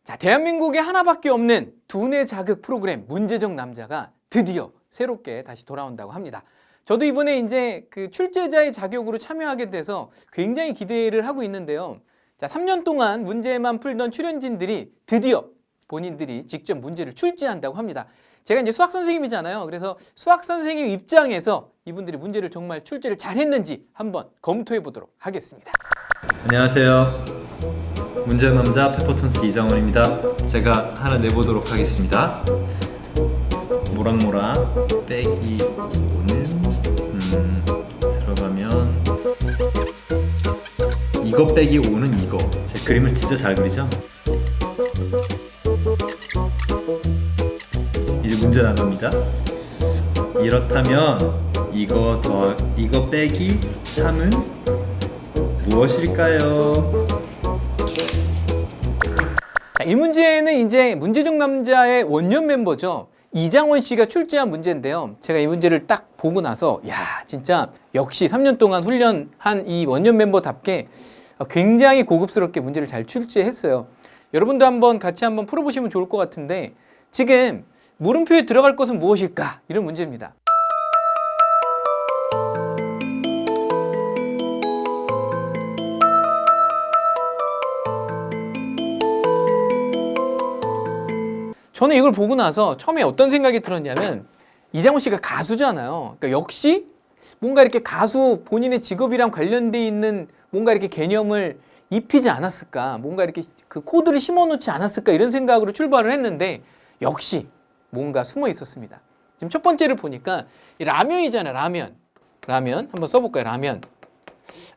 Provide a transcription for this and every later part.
자, 대한민국에 하나밖에 없는 두뇌 자극 프로그램 문제적 남자가 드디어 새롭게 다시 돌아온다고 합니다. 저도 이번에 이제 그 출제자의 자격으로 참여하게 돼서 굉장히 기대를 하고 있는데요. 자, 3년 동안 문제만 풀던 출연진들이 드디어 본인들이 직접 문제를 출제한다고 합니다. 제가 이제 수학 선생님이잖아요. 그래서 수학 선생님 입장에서 이분들이 문제를 정말 출제를 잘했는지 한번 검토해 보도록 하겠습니다. 안녕하세요. 문제적 남자 페퍼톤스 이장원입니다. 제가 하나 내보도록 하겠습니다. 모락모락 빼기 5는 들어가면 이거 빼기 5는 이거. 제 그림을 진짜 잘 그리죠? 이제 문제 나갑니다. 이렇다면 이거 빼기 3은 무엇일까요? 이 문제는 이제 문제적 남자의 원년 멤버죠. 이장원 씨가 출제한 문제인데요. 제가 이 문제를 딱 보고 나서 야, 진짜 역시 3년 동안 훈련한 이 원년 멤버답게 굉장히 고급스럽게 문제를 잘 출제했어요. 여러분도 같이 한번 풀어보시면 좋을 것 같은데, 지금 물음표에 들어갈 것은 무엇일까? 이런 문제입니다. 저는 이걸 보고 나서 처음에 어떤 생각이 들었냐면, 이장원 씨가 가수잖아요. 그러니까 역시 뭔가 이렇게 가수 본인의 직업이랑 관련돼 있는 뭔가 이렇게 개념을 입히지 않았을까, 뭔가 이렇게 그 코드를 심어놓지 않았을까, 이런 생각으로 출발을 했는데 역시 뭔가 숨어 있었습니다. 지금 첫 번째를 보니까 이 라면이잖아요. 라면 한번 써볼까요?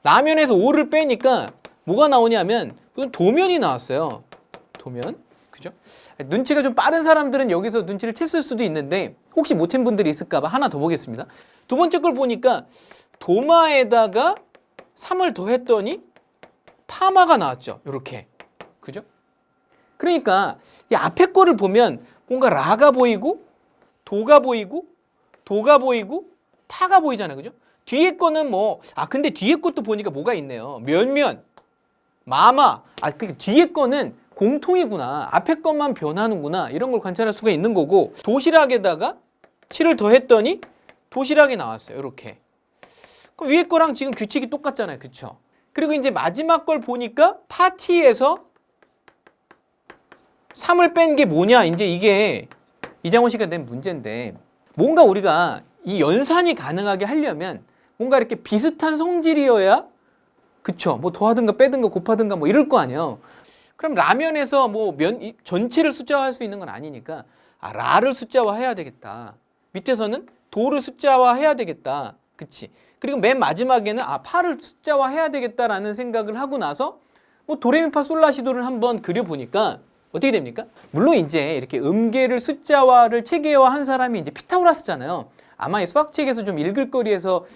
라면에서 5를 빼니까 뭐가 나오냐면 도면이 나왔어요. 도면. 그죠? 눈치가 좀 빠른 사람들은 여기서 눈치를 챘을 수도 있는데, 혹시 못 챈 분들이 있을까 봐 하나 더 보겠습니다. 두 번째 걸 보니까 도마에다가 3을 더했더니 파마가 나왔죠. 이렇게. 그죠? 그러니까 이 앞에 거를 보면 뭔가 라가 보이고 도가 보이고 파가 보이잖아요. 그죠? 뒤에 거는 근데 뒤에 것도 보니까 뭐가 있네요. 면면, 마마. 그 뒤에 거는 공통이구나. 앞에 것만 변하는구나. 이런 걸 관찰할 수가 있는 거고, 도시락에다가 7을 더했더니 도시락이 나왔어요. 이렇게. 그럼 위에 거랑 지금 규칙이 똑같잖아요. 그쵸? 그리고 이제 마지막 걸 보니까 파티에서 3을 뺀 게 뭐냐. 이제 이게 이장원 씨가 낸 문제인데, 뭔가 우리가 이 연산이 가능하게 하려면 뭔가 이렇게 비슷한 성질이어야, 그쵸? 더하든가 빼든가 곱하든가 이럴 거 아니에요. 그럼 라면에서 전체를 숫자화할 수 있는 건 아니니까 라를 숫자화해야 되겠다. 밑에서는 도를 숫자화해야 되겠다. 그치? 그리고 맨 마지막에는 파를 숫자화해야 되겠다라는 생각을 하고 나서 도레미파솔라시도를 한번 그려보니까 어떻게 됩니까? 물론 이제 이렇게 음계를 숫자화를 체계화한 사람이 이제 피타고라스잖아요. 아마 이 수학책에서 좀 읽을 거리에서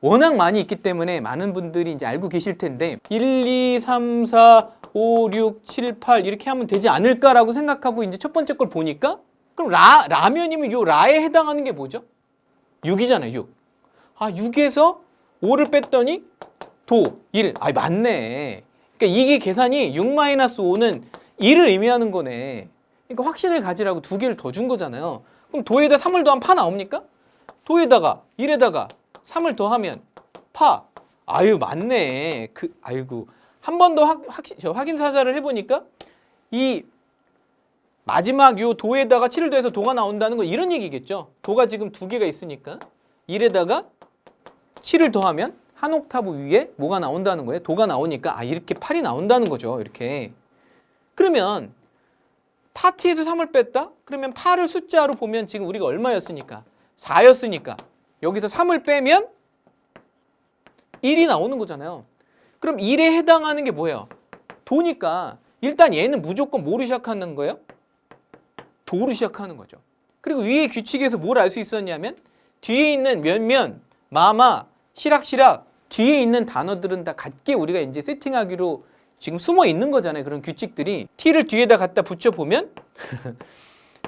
워낙 많이 있기 때문에 많은 분들이 이제 알고 계실 텐데, 1, 2, 3, 4, 5, 6, 7, 8 이렇게 하면 되지 않을까라고 생각하고 이제 첫 번째 걸 보니까, 그럼 라면이면 요 라에 해당하는 게 뭐죠? 6이잖아요. 6. 6에서 5를 뺐더니 도 1. 맞네. 그러니까 이게 계산이 6-5는 1을 의미하는 거네. 그러니까 확신을 가지라고 2개를 더 준 거잖아요. 그럼 도에다 3을 더하면 파 나옵니까? 도에다가 1에다가 3을 더하면 파. 맞네. 한 번 더 확인 사살을 해보니까 이 마지막 요 도에다가 7을 더해서 도가 나온다는 건 이런 얘기겠죠. 도가 지금 2개가 있으니까 1에다가 7을 더하면 한 옥타브 위에 뭐가 나온다는 거예요? 도가 나오니까 이렇게 8이 나온다는 거죠. 이렇게. 그러면 파티에서 3을 뺐다? 그러면 파를 숫자로 보면 지금 우리가 얼마였으니까? 4였으니까 여기서 3을 빼면 1이 나오는 거잖아요. 그럼 1에 해당하는 게 뭐예요? 도니까 일단 얘는 무조건 뭐로 시작하는 거예요? 도로 시작하는 거죠. 그리고 위의 규칙에서 뭘 알 수 있었냐면, 뒤에 있는 면면, 마마, 시락시락 뒤에 있는 단어들은 다 같게 우리가 이제 세팅하기로 지금 숨어 있는 거잖아요. 그런 규칙들이. t를 뒤에다 갖다 붙여보면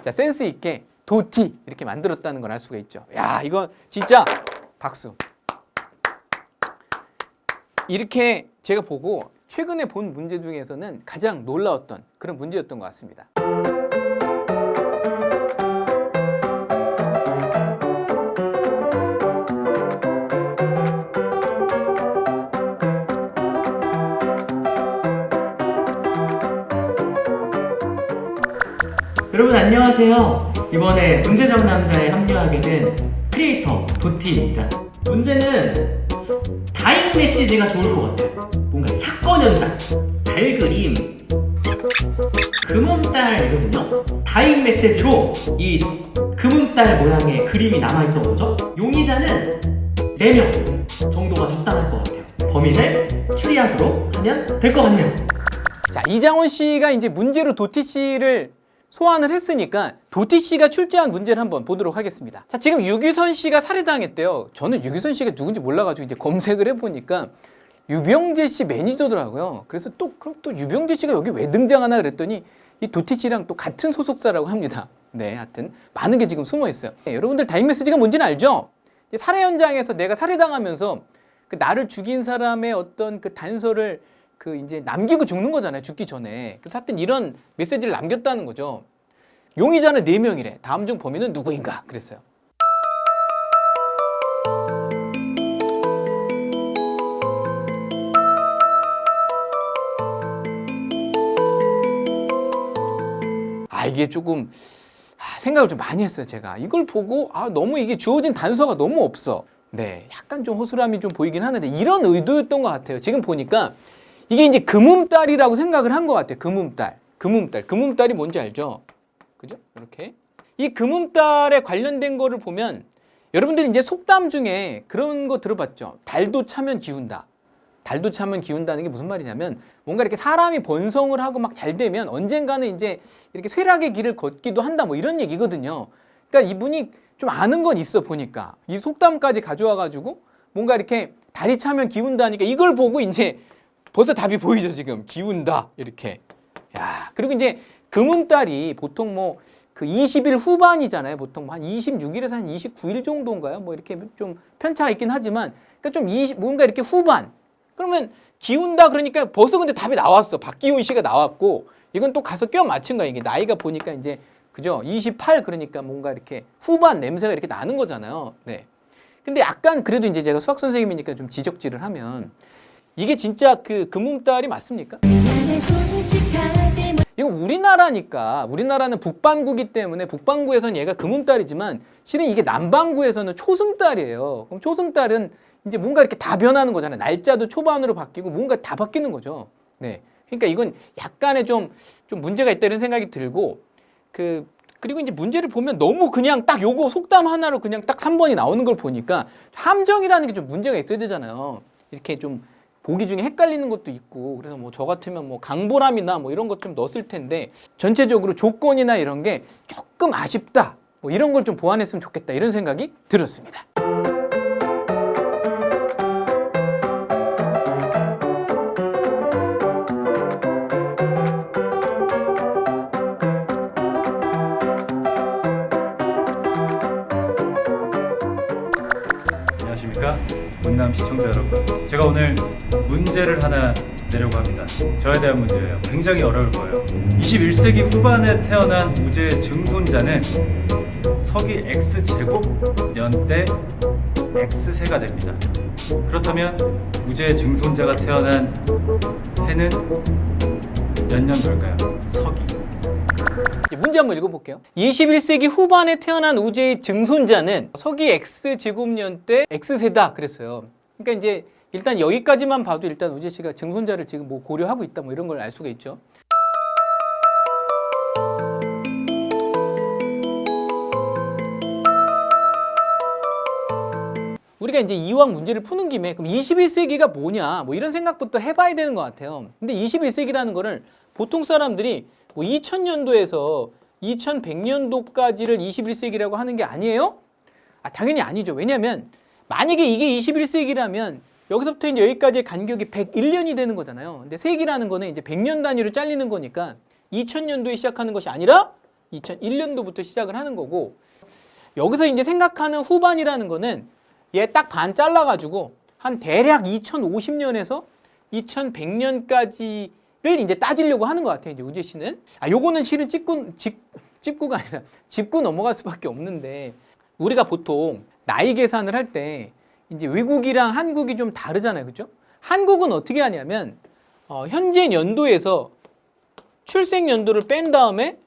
자, 센스 있게 도티 이렇게 만들었다는 걸 알 수가 있죠. 야, 이거 진짜 박수. 이렇게 제가 보고 최근에 본 문제 중에서는 가장 놀라웠던 그런 문제였던 것 같습니다. 여러분 안녕하세요. 이번에 문제적 남자에 합류하게 된 크리에이터 도티입니다. 문제는 다잉 메시지가 좋을 것 같아요. 뭔가 사건 현장, 달 그림, 금음달이거든요. 다잉 메시지로 이 금음달 모양의 그림이 남아있던 거죠. 용의자는 4명 정도가 적당할 것 같아요. 범인을 추리하도록 하면 될 것 같네요. 자, 이장원 씨가 이제 문제로 도티 씨를 소환을 했으니까 도티 씨가 출제한 문제를 한번 보도록 하겠습니다. 자, 지금 유규선 씨가 살해당했대요. 저는 유규선 씨가 누군지 몰라가지고 이제 검색을 해보니까 유병재 씨 매니저더라고요. 그래서 그럼 또 유병재 씨가 여기 왜 등장하나 그랬더니 이 도티 씨랑 또 같은 소속사라고 합니다. 네, 하여튼 많은 게 지금 숨어 있어요. 네, 여러분들 다잉 메시지가 뭔지는 알죠? 살해 현장에서 내가 살해당하면서 그 나를 죽인 사람의 어떤 그 단서를 이제 남기고 죽는 거잖아요. 죽기 전에. 그래서 하여튼 이런 메시지를 남겼다는 거죠. 용의자는 4명이래. 다음 중 범인은 누구인가? 그랬어요. 이게 조금 생각을 좀 많이 했어요. 제가 이걸 보고 너무 이게 주어진 단서가 너무 없어. 네, 약간 좀 허술함이 좀 보이긴 하는데 이런 의도였던 것 같아요. 지금 보니까 이게 이제 금음달이라고 생각을 한 것 같아요. 금음달이 뭔지 알죠? 그죠? 이렇게 이 금음달에 관련된 거를 보면 여러분들 이제 속담 중에 그런 거 들어봤죠? 달도 차면 기운다. 달도 차면 기운다는 게 무슨 말이냐면 뭔가 이렇게 사람이 번성을 하고 막 잘 되면 언젠가는 이제 이렇게 쇠락의 길을 걷기도 한다 뭐 이런 얘기거든요. 그러니까 이분이 좀 아는 건 있어 보니까 이 속담까지 가져와 가지고 뭔가 이렇게 달이 차면 기운다니까 이걸 보고 이제 벌써 답이 보이죠. 지금 기운다 이렇게. 야, 그리고 이제 금음달이 보통 뭐 그 20일 후반이잖아요. 보통 한 26일에서 한 29일 정도인가요? 뭐 이렇게 좀 편차가 있긴 하지만 그러니까 좀 뭔가 이렇게 후반. 그러면 기운다 그러니까 벌써 근데 답이 나왔어. 박기훈 씨가 나왔고 이건 또 가서 껴 맞춘 거야. 이게 나이가 보니까 이제 그죠? 28 그러니까 뭔가 이렇게 후반 냄새가 이렇게 나는 거잖아요. 네. 근데 약간 그래도 이제 제가 수학 선생님이니까 좀 지적질을 하면 이게 진짜 그 금음달이 맞습니까? 이거 우리나라는 북반구기 때문에 북반구에서는 얘가 금음달이지만 실은 이게 남반구에서는 초승달이에요. 그럼 초승달은 이제 뭔가 이렇게 다 변하는 거잖아요. 날짜도 초반으로 바뀌고 뭔가 다 바뀌는 거죠. 네. 그러니까 이건 약간의 좀 문제가 있다 이런 생각이 들고 그리고 이제 문제를 보면 너무 그냥 딱 요거 속담 하나로 그냥 딱 3번이 나오는 걸 보니까 함정이라는 게 좀 문제가 있어야 되잖아요. 이렇게 좀 보기 중에 헷갈리는 것도 있고 그래서 뭐 저 같으면 뭐 강보람이나 뭐 이런 것 좀 넣었을 텐데 전체적으로 조건이나 이런 게 조금 아쉽다. 뭐 이런 걸 좀 보완했으면 좋겠다 이런 생각이 들었습니다. 안녕하십니까 문남 시청자 여러분, 제가 오늘 문제를 하나 내려고 합니다. 저에 대한 문제예요. 굉장히 어려울 거예요. 21세기 후반에 태어난 우주의 증손자는 서기 X제곱 년 때 X세가 됩니다. 그렇다면 우주의 증손자가 태어난 해는 몇 년도일까요? 서기. 문제 한번 읽어볼게요. 21세기 후반에 태어난 우주의 증손자는 서기 X제곱년 때 X세다 그랬어요. 그러니까 이제 일단 여기까지만 봐도 일단 우재 씨가 증손자를 지금 뭐 고려하고 있다 뭐 이런 걸 알 수가 있죠. 우리가 이제 이왕 문제를 푸는 김에 그럼 21세기가 뭐냐 뭐 이런 생각부터 해봐야 되는 것 같아요. 근데 21세기라는 거를 보통 사람들이 뭐 2000년도에서 2100년도까지를 21세기라고 하는 게 아니에요? 당연히 아니죠. 왜냐하면 만약에 이게 21세기라면 여기서부터 이제 여기까지의 간격이 101년이 되는 거잖아요. 근데 세기라는 거는 이제 100년 단위로 잘리는 거니까 2000년도에 시작하는 것이 아니라 2001년도부터 시작을 하는 거고, 여기서 이제 생각하는 후반이라는 거는 얘 딱 반 잘라가지고 한 대략 2050년에서 2100년까지를 이제 따지려고 하는 것 같아요. 이제 우재 씨는. 요거는 실은 짚고가 아니라 짚고 넘어갈 수밖에 없는데 우리가 보통 나이 계산을 할 때 이제 외국이랑 한국이 좀 다르잖아요. 그죠? 한국은 어떻게 하냐면 현재 연도에서 출생 연도를 뺀 다음에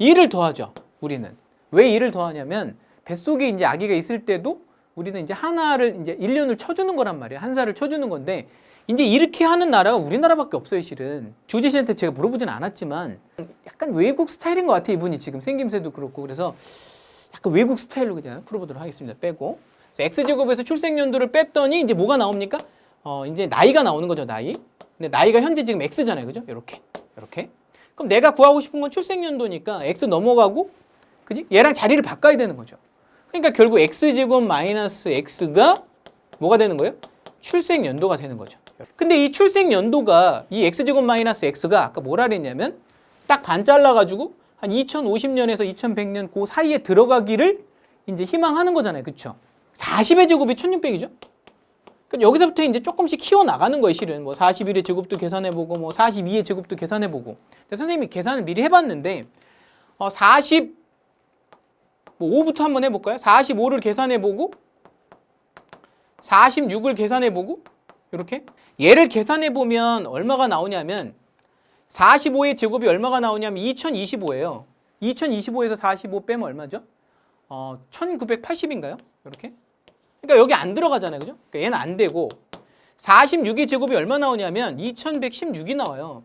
2를 더하죠. 우리는. 왜 2를 더하냐면 뱃속에 이제 아기가 있을 때도 우리는 이제 하나를 이제 1년을 쳐주는 거란 말이에요. 한 살을 쳐주는 건데 이제 이렇게 하는 나라가 우리나라밖에 없어요, 실은. 주재 씨한테 제가 물어보진 않았지만 약간 외국 스타일인 것 같아요, 이분이 지금 생김새도 그렇고. 그래서 약간 외국 스타일로 그냥 풀어보도록 하겠습니다. 빼고. X제곱에서 출생연도를 뺐더니 이제 뭐가 나옵니까? 이제 나이가 나오는 거죠, 나이. 근데 나이가 현재 지금 X잖아요, 그죠? 이렇게. 그럼 내가 구하고 싶은 건 출생연도니까 X 넘어가고, 그지? 얘랑 자리를 바꿔야 되는 거죠. 그러니까 결국 X제곱 마이너스 X가 뭐가 되는 거예요? 출생연도가 되는 거죠. 근데 이 출생연도가 이 X제곱 마이너스 X가 아까 뭐라 그랬냐면 딱 반 잘라가지고 한 2050년에서 2100년 그 사이에 들어가기를 이제 희망하는 거잖아요. 그쵸? 40의 제곱이 1600이죠? 그러니까 여기서부터 이제 조금씩 키워나가는 거예요, 실은. 뭐 41의 제곱도 계산해보고, 뭐 42의 제곱도 계산해보고. 근데 선생님이 계산을 미리 해봤는데, 5부터 한번 해볼까요? 45를 계산해보고, 46을 계산해보고, 이렇게. 얘를 계산해보면 얼마가 나오냐면, 45의 제곱이 얼마가 나오냐면 2025예요. 2025에서 45 빼면 얼마죠? 1980인가요? 이렇게. 그러니까 여기 안 들어가잖아요. 그죠? 그러니까 얘는 안 되고 46의 제곱이 얼마 나오냐면 2116이 나와요.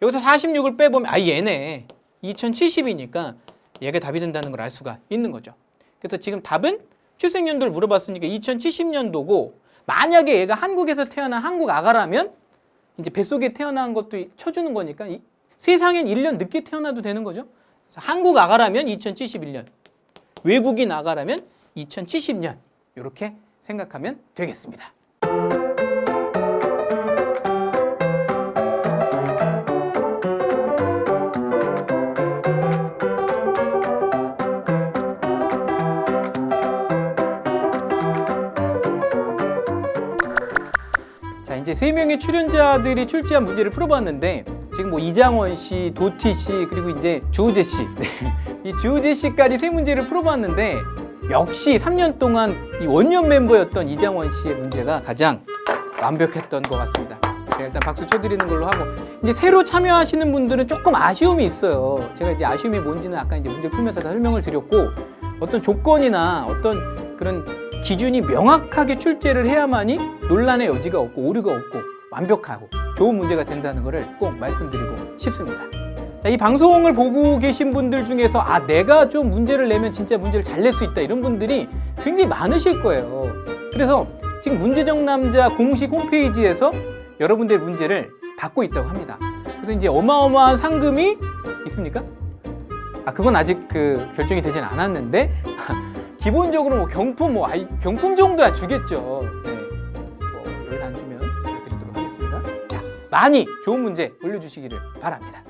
여기서 46을 빼보면 얘네 2070이니까 얘가 답이 된다는 걸 알 수가 있는 거죠. 그래서 지금 답은 출생연도를 물어봤으니까 2070년도고 만약에 얘가 한국에서 태어난 한국 아가라면 이제 뱃속에 태어난 것도 쳐주는 거니까 세상엔 1년 늦게 태어나도 되는 거죠. 그래서 한국 아가라면 2071년, 외국인 아가라면 2070년 이렇게 생각하면 되겠습니다. 자, 이제 3명의 출연자들이 출제한 문제를 풀어봤는데 지금 뭐 이장원 씨, 도티 씨, 그리고 이제 주우재 씨 이 주우재 씨까지 3문제를 풀어봤는데 역시 3년 동안 이 원년 멤버였던 이장원 씨의 문제가 가장 완벽했던 것 같습니다. 제가 일단 박수 쳐드리는 걸로 하고 이제 새로 참여하시는 분들은 조금 아쉬움이 있어요. 제가 이제 아쉬움이 뭔지는 아까 이제 문제 풀면서 다 설명을 드렸고 어떤 조건이나 어떤 그런 기준이 명확하게 출제를 해야만이 논란의 여지가 없고 오류가 없고 완벽하고 좋은 문제가 된다는 것을 꼭 말씀드리고 싶습니다. 자, 이 방송을 보고 계신 분들 중에서 내가 좀 문제를 내면 진짜 문제를 잘 낼 수 있다 이런 분들이 굉장히 많으실 거예요. 그래서 지금 문제정남자 공식 홈페이지에서 여러분들의 문제를 받고 있다고 합니다. 그래서 이제 어마어마한 상금이 있습니까? 그건 아직 결정이 되진 않았는데 기본적으로 뭐 경품 정도야 주겠죠. 네. 여기서 안 주면 드리도록 하겠습니다. 자, 많이 좋은 문제 올려주시기를 바랍니다.